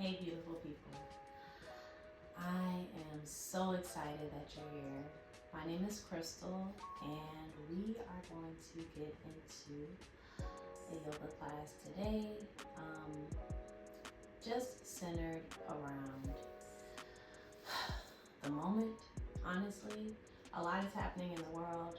Hey, beautiful people. I am so excited that you're here. My name is Crystal, and we are going to get into a yoga class today, just centered around the moment. Honestly, a lot is happening in the world,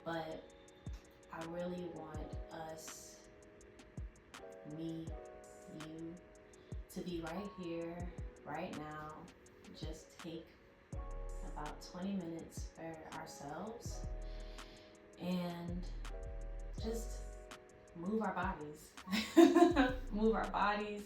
but I really want us, me, you, to be right here, right now. Just take about 20 minutes for ourselves and just move our bodies. Move our bodies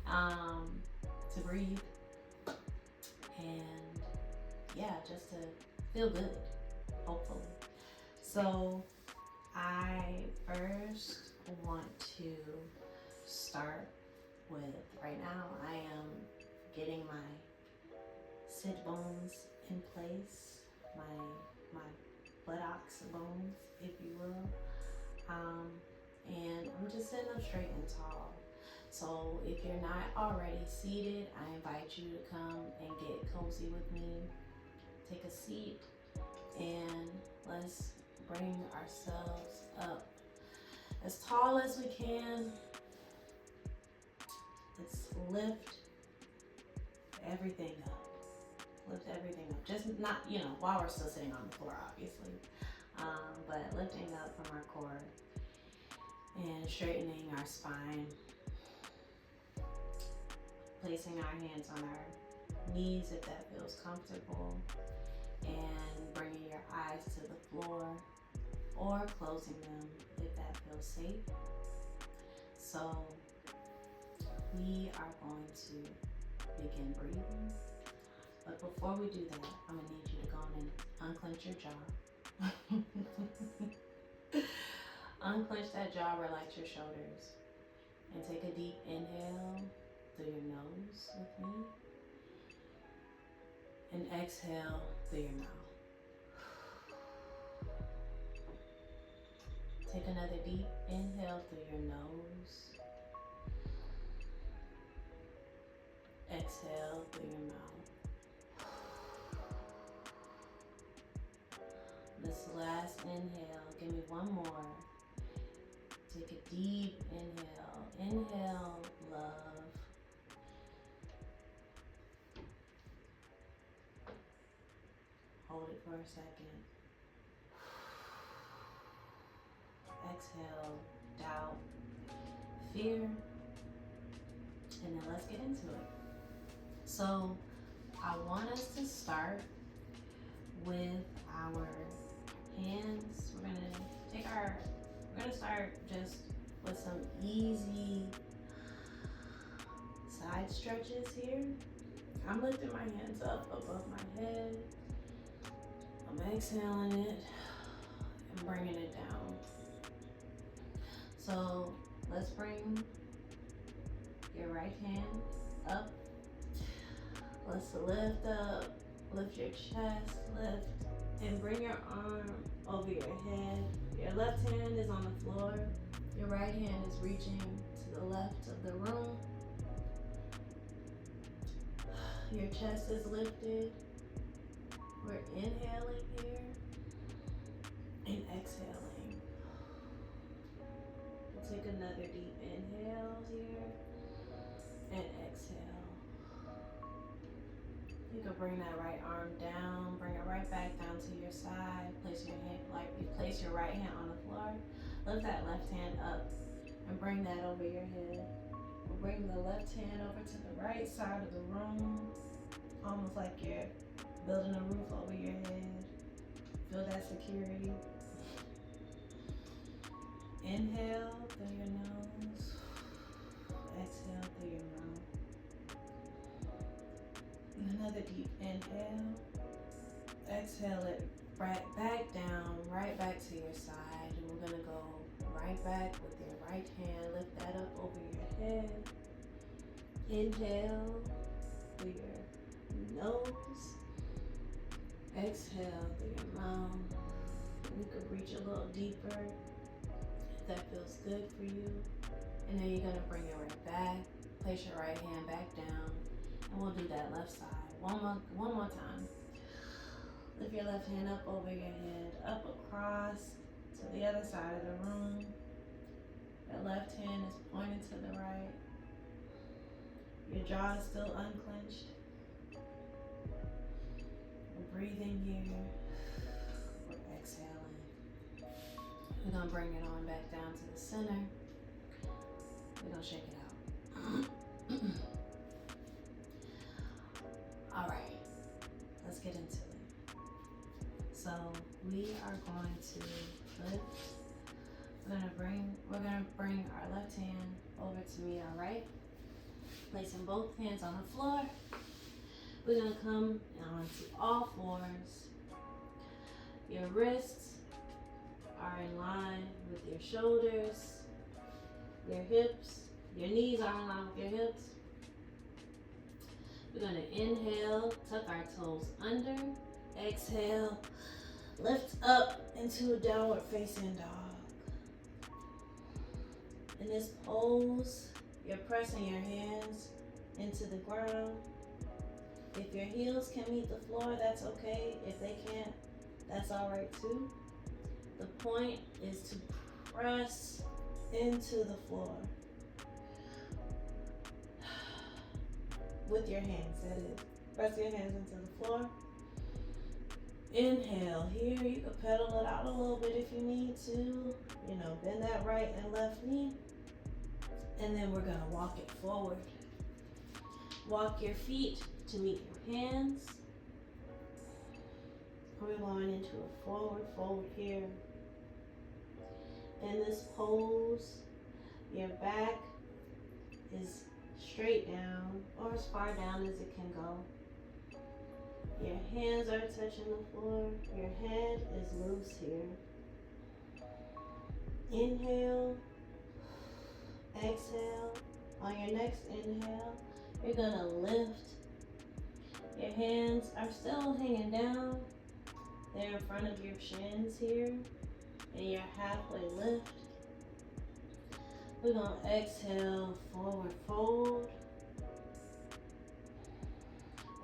to breathe and yeah, just to feel good, hopefully. So, I first want to start with right now, I am getting my sit bones in place, my buttocks bones, if you will. And I'm just sitting up straight and tall. So if you're not already seated, I invite you to come and get cozy with me. Take a seat and let's bring ourselves up as tall as we can. Let's lift everything up. Lift everything up. Just not, while we're still sitting on the floor, obviously. But lifting up from our core and straightening our spine. Placing our hands on our knees if that feels comfortable. And bringing your eyes to the floor or closing them if that feels safe. So we are going to begin breathing. But before we do that, I'm going to need you to go on and unclench your jaw. Unclench that jaw, relax your shoulders. And take a deep inhale through your nose with me. And exhale through your mouth. Take another deep inhale through your nose. Exhale through your mouth. This last inhale, give me one more. Take a deep inhale. Inhale, love. Hold it for a second. Exhale, doubt, fear, and then let's get into it. So I want us to start with our hands. We're gonna start just with some easy side stretches here. I'm lifting my hands up above my head. I'm exhaling it and bringing it down. So let's bring your right hand up. Let's lift up, lift your chest, lift, and bring your arm over your head. Your left hand is on the floor. Your right hand is reaching to the left of the room. Your chest is lifted. We're inhaling here and exhaling. We'll take another deep inhale here and exhale. You can bring that right arm down, bring it right back down to your side. Place your hand like you place your right hand on the floor. Lift that left hand up and bring that over your head. We'll bring the left hand over to the right side of the room, almost like you're building a roof over your head. Feel that security. Inhale through your nose. Exhale through your mouth. Another deep inhale. Exhale it right back down, right back to your side. And we're gonna go right back with your right hand. Lift that up over your head. Inhale through your nose. Exhale through your mouth. You could reach a little deeper if that feels good for you. And then you're gonna bring it right back. place your right hand back down, and we'll do that left side. One more time. Lift your left hand up over your head, up across to the other side of the room. Your left hand is pointing to the right. Your jaw is still unclenched. We're breathing here. We're exhaling. We're gonna bring it on back down to the center. We're gonna shake it out. All right, let's get into it. So we are going to lift. We're gonna bring our left hand over to meet our right. Placing both hands on the floor. We're gonna come onto all fours. Your wrists are in line with your shoulders. Your hips, your knees are in line with your hips. We're gonna inhale, tuck our toes under. Exhale, lift up into a downward facing dog. In this pose, you're pressing your hands into the ground. If your heels can meet the floor, that's okay. If they can't, that's all right too. The point is to press into the floor with your hands, that is. Press your hands into the floor. Inhale here. You can pedal it out a little bit if you need to. Bend that right and left knee. And then we're gonna walk it forward. Walk your feet to meet your hands. We're going into a forward fold here. In this pose, your back is straight down or as far down as it can go. Your hands are touching the floor. Your head is loose here. Inhale. Exhale. On your next inhale, you're gonna lift. Your hands are still hanging down. They're in front of your shins here. And your halfway lift. We're gonna exhale, forward fold.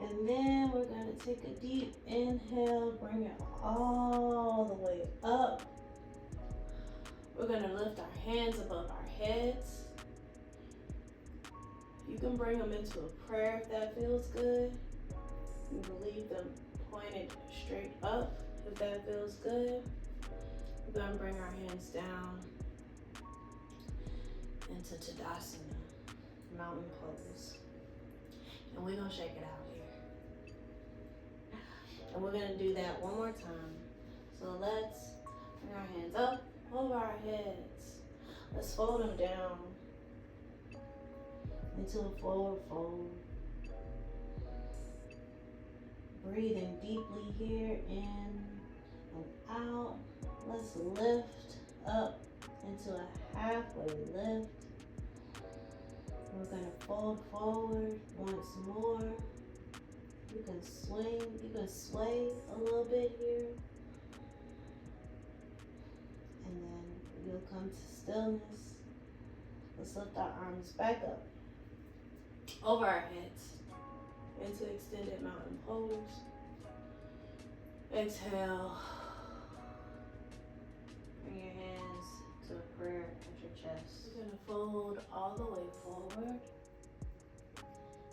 And then we're gonna take a deep inhale, bring it all the way up. We're gonna lift our hands above our heads. You can bring them into a prayer if that feels good. You can leave them pointed straight up if that feels good. We're gonna bring our hands down into Tadasana, mountain pose. And we're gonna shake it out here. And we're gonna do that one more time. So let's bring our hands up over our heads. Let's fold them down into a forward fold. Breathing deeply here, in and out. Let's lift up into a halfway lift. We're gonna fold forward once more. You can swing, you can sway a little bit here. And then you'll come to stillness. Let's lift our arms back up over our heads into extended mountain pose. Exhale. Bring your hands to a prayer at your chest. We're gonna fold all the way forward.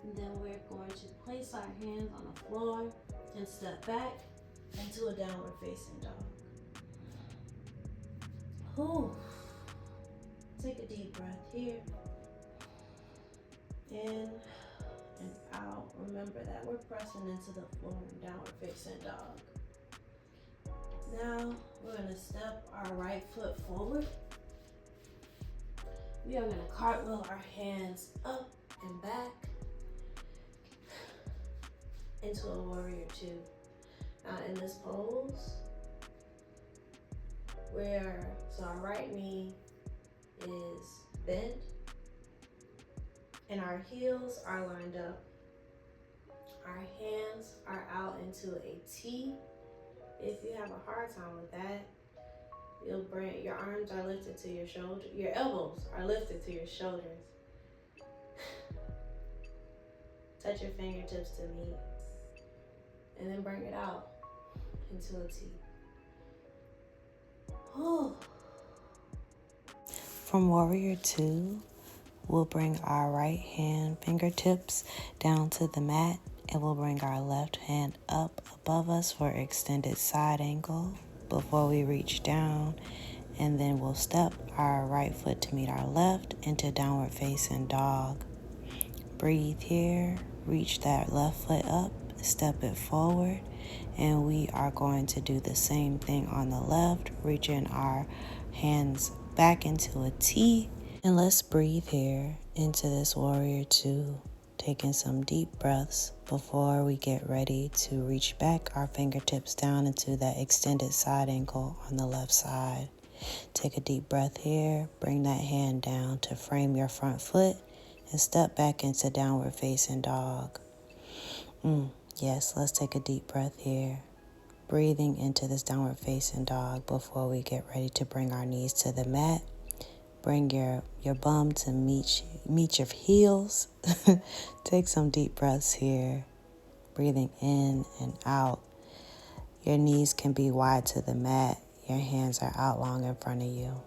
And then we're going to place our hands on the floor and step back into a downward facing dog. Whew. Take a deep breath here. In and out. Remember that we're pressing into the floor in downward facing dog. Now we're going to step our right foot forward. We are going to cartwheel our hands up and back into a warrior two. Now in this pose, so our right knee is bent and our heels are lined up. Our hands are out into a T. If you have a hard time with that, your arms are lifted to your shoulder. Your elbows are lifted to your shoulders. touch your fingertips to meet. And then bring it out into a T. From Warrior 2, we'll bring our right hand fingertips down to the mat, and we'll bring our left hand up above us for extended side angle before we reach down. And then we'll step our right foot to meet our left into downward facing dog. Breathe here, reach that left foot up, step it forward, and we are going to do the same thing on the left, reaching our hands back into a T. And let's breathe here into this Warrior 2, taking some deep breaths before we get ready to reach back our fingertips down into that extended side angle on the left side. Take a deep breath here, bring that hand down to frame your front foot, and step back into downward facing dog. Yes, let's take a deep breath here. Breathing into this downward facing dog before we get ready to bring our knees to the mat. Bring your bum to meet your heels. Take some deep breaths here. Breathing in and out. Your knees can be wide to the mat. Your hands are out long in front of you.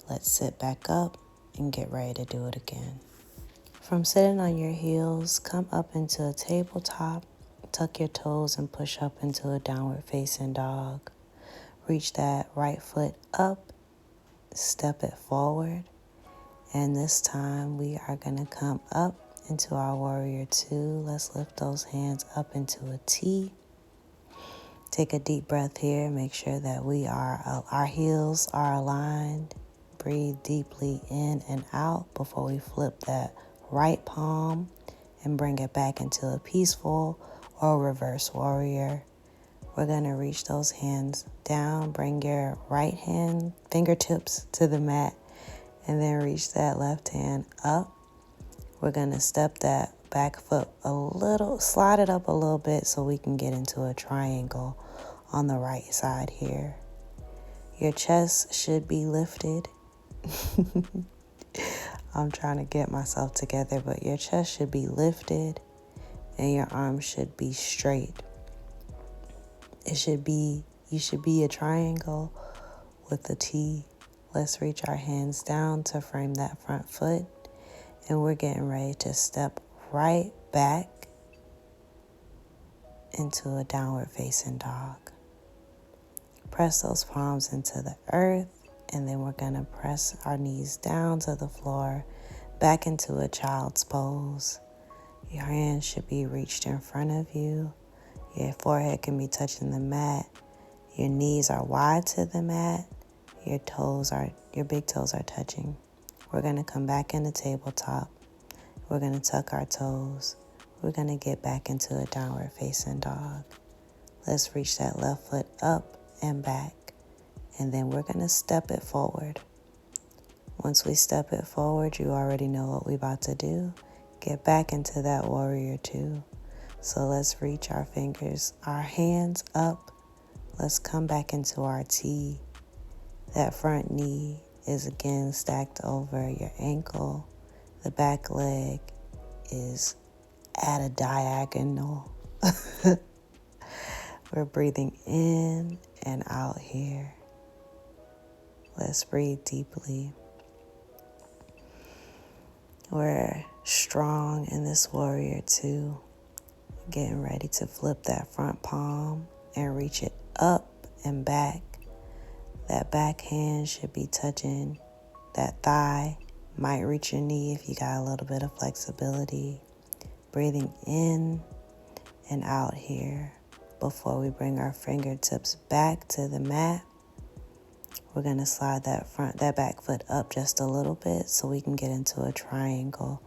Let's sit back up and get ready to do it again. From sitting on your heels, come up into a tabletop. Tuck your toes and push up into a downward facing dog. Reach that right foot up, step it forward, and this time we are going to come up into our Warrior 2. Let's lift those hands up into a T. Take a deep breath here. Make sure that our heels are aligned. Breathe deeply in and out before we flip that right palm and bring it back into a peaceful or reverse warrior. We're going to reach those hands down. Bring your right hand fingertips to the mat and then reach that left hand up. We're going to step that back foot a little, slide it up a little bit so we can get into a triangle on the right side here. Your chest should be lifted. I'm trying to get myself together, but your chest should be lifted and your arms should be straight. You should be a triangle with a T. Let's reach our hands down to frame that front foot, and we're getting ready to step right back into a downward facing dog. Press those palms into the earth, and then we're going to press our knees down to the floor, back into a child's pose. Your hands should be reached in front of you. Your forehead can be touching the mat. Your knees are wide to the mat. Your big toes are touching. We're going to come back in the tabletop. We're going to tuck our toes. We're going to get back into a downward facing dog. Let's reach that left foot up and back. And then we're going to step it forward. Once we step it forward, you already know what we're about to do. Get back into that Warrior 2. So let's reach our hands up. Let's come back into our T. That front knee is again stacked over your ankle. The back leg is at a diagonal. We're breathing in and out here. Let's breathe deeply. We're strong in this Warrior 2. Getting ready to flip that front palm and reach it up and back. That back hand should be touching that thigh. Might reach your knee if you got a little bit of flexibility. Breathing in and out here before we bring our fingertips back to the mat. We're going to slide that back foot up just a little bit so we can get into a triangle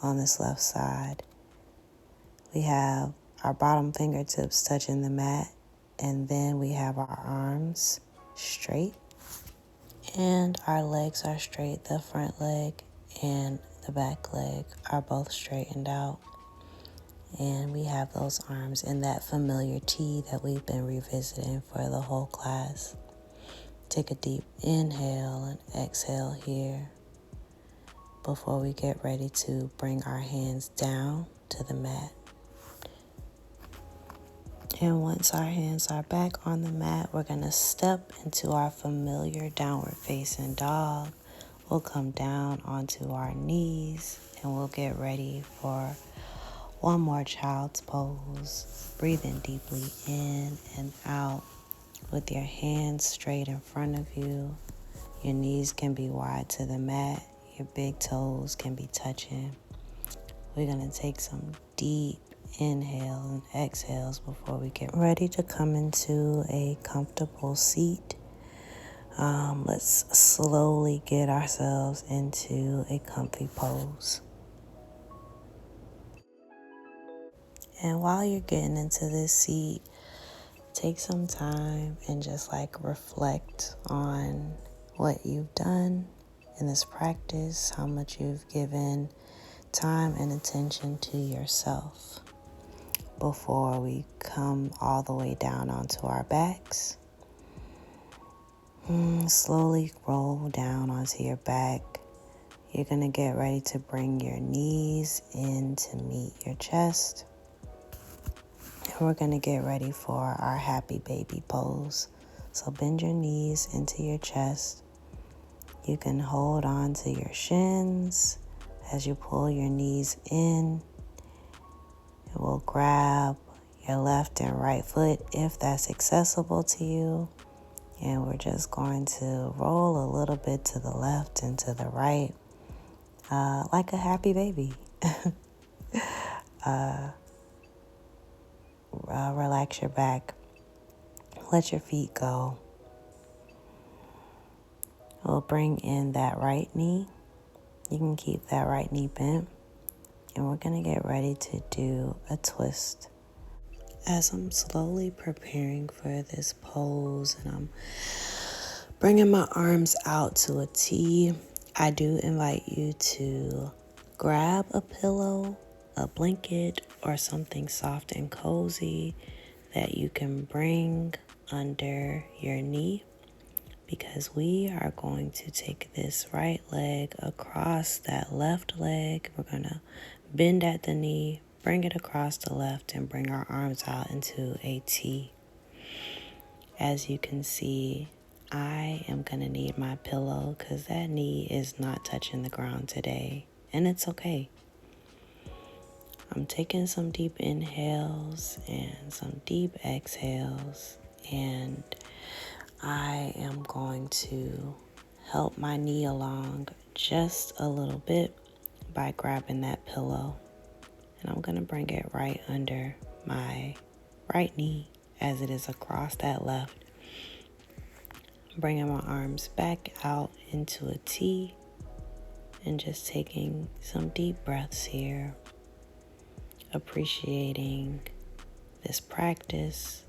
on this left side. We have our bottom fingertips touching the mat, and then we have our arms straight and our legs are straight. The front leg and the back leg are both straightened out, and we have those arms in that familiar T that we've been revisiting for the whole class. Take a deep inhale and exhale here before we get ready to bring our hands down to the mat. And once our hands are back on the mat, we're going to step into our familiar downward facing dog. We'll come down onto our knees and we'll get ready for one more child's pose. Breathing deeply in and out with your hands straight in front of you. Your knees can be wide to the mat. Your big toes can be touching. We're going to take some deep inhales and exhales before we get ready to come into a comfortable seat. Let's slowly get ourselves into a comfy pose. And while you're getting into this seat, take some time and just reflect on what you've done in this practice, how much you've given time and attention to yourself. Before we come all the way down onto our backs, slowly roll down onto your back. You're going to get ready to bring your knees in to meet your chest. And we're going to get ready for our happy baby pose. So bend your knees into your chest. You can hold on to your shins as you pull your knees in. It will grab your left and right foot if that's accessible to you. And we're just going to roll a little bit to the left and to the right, like a happy baby. Relax your back. Let your feet go. We'll bring in that right knee. You can keep that right knee bent. And we're going to get ready to do a twist. As I'm slowly preparing for this pose and I'm bringing my arms out to a T, I do invite you to grab a pillow, a blanket, or something soft and cozy that you can bring under your knee, because we are going to take this right leg across that left leg. We're going to bend at the knee, bring it across the left, and bring our arms out into a T. As you can see, I am going to need my pillow because that knee is not touching the ground today, and it's okay. I'm taking some deep inhales and some deep exhales, and I am going to help my knee along just a little bit by grabbing that pillow. And I'm going to bring it right under my right knee as it is across that left. Bringing my arms back out into a T and just taking some deep breaths here. Appreciating this practice,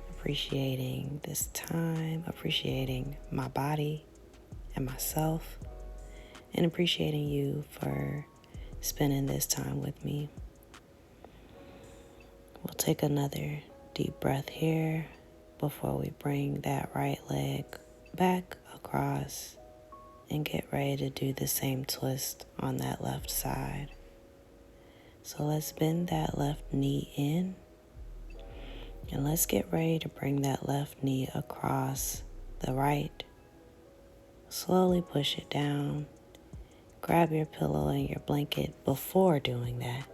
appreciating this time, appreciating my body and myself, and appreciating you for spending this time with me. We'll take another deep breath here before we bring that right leg back across and get ready to do the same twist on that left side. So let's bend that left knee in, and let's get ready to bring that left knee across the right. Slowly push it down. Grab your pillow and your blanket before doing that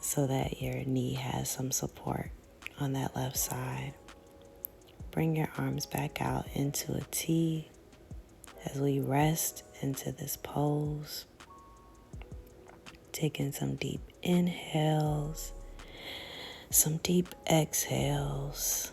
so that your knee has some support on that left side. Bring your arms back out into a T as we rest into this pose. Taking some deep inhales, some deep exhales.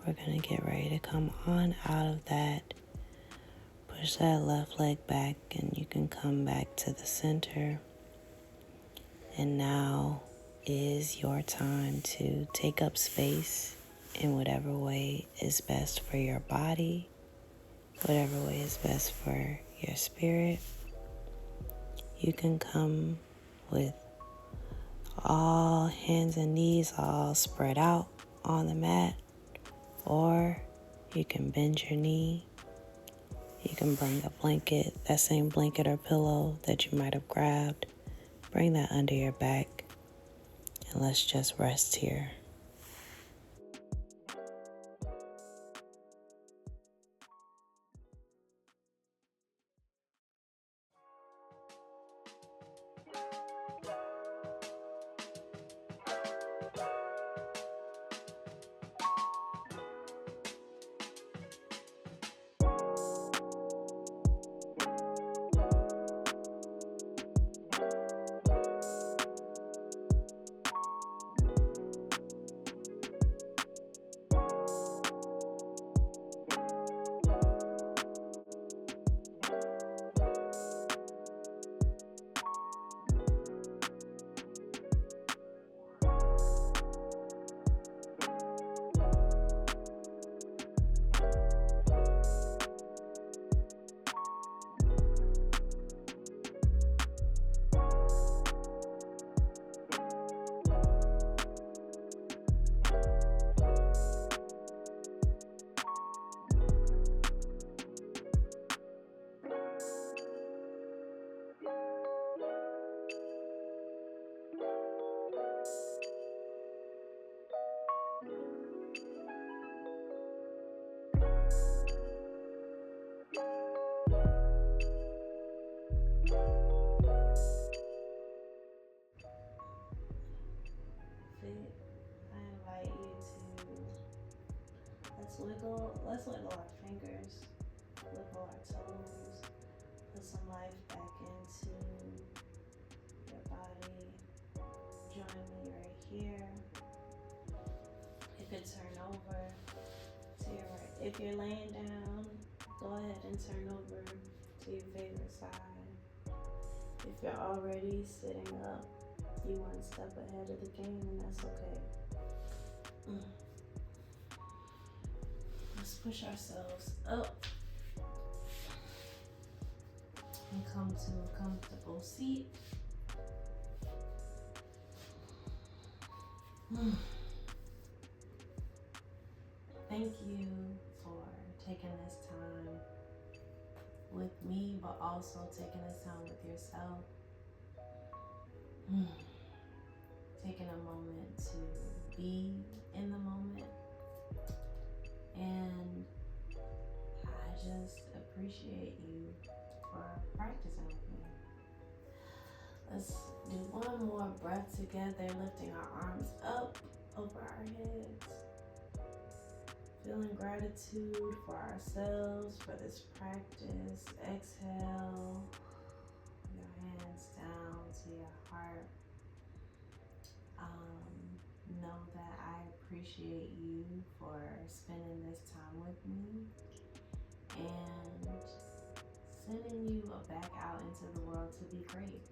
We're going to get ready to come on out of that. Push that left leg back and you can come back to the center. And now is your time to take up space in whatever way is best for your body, whatever way is best for your spirit. You can come with all hands and knees all spread out on the mat, or you can bend your knee. You can bring a blanket, that same blanket or pillow that you might have grabbed. Bring that under your back, and let's just rest here. I invite you to let's wiggle our fingers, wiggle our toes, put some life back into your body. Join me right here. You could turn over to your right. If you're laying down, go ahead and turn over to your favorite side. If you're already sitting up, you one step ahead of the game, and that's okay. Let's push ourselves up and come to a comfortable seat. Thank you for taking this time with me, but also taking this time with yourself. Taking a moment to be in the moment. And I just appreciate you for practicing with me. Let's do one more breath together, lifting our arms up over our heads. Feeling gratitude for ourselves, for this practice. Exhale, your hands down to your heart. Know that I appreciate you for spending this time with me and sending you back out into the world to be great.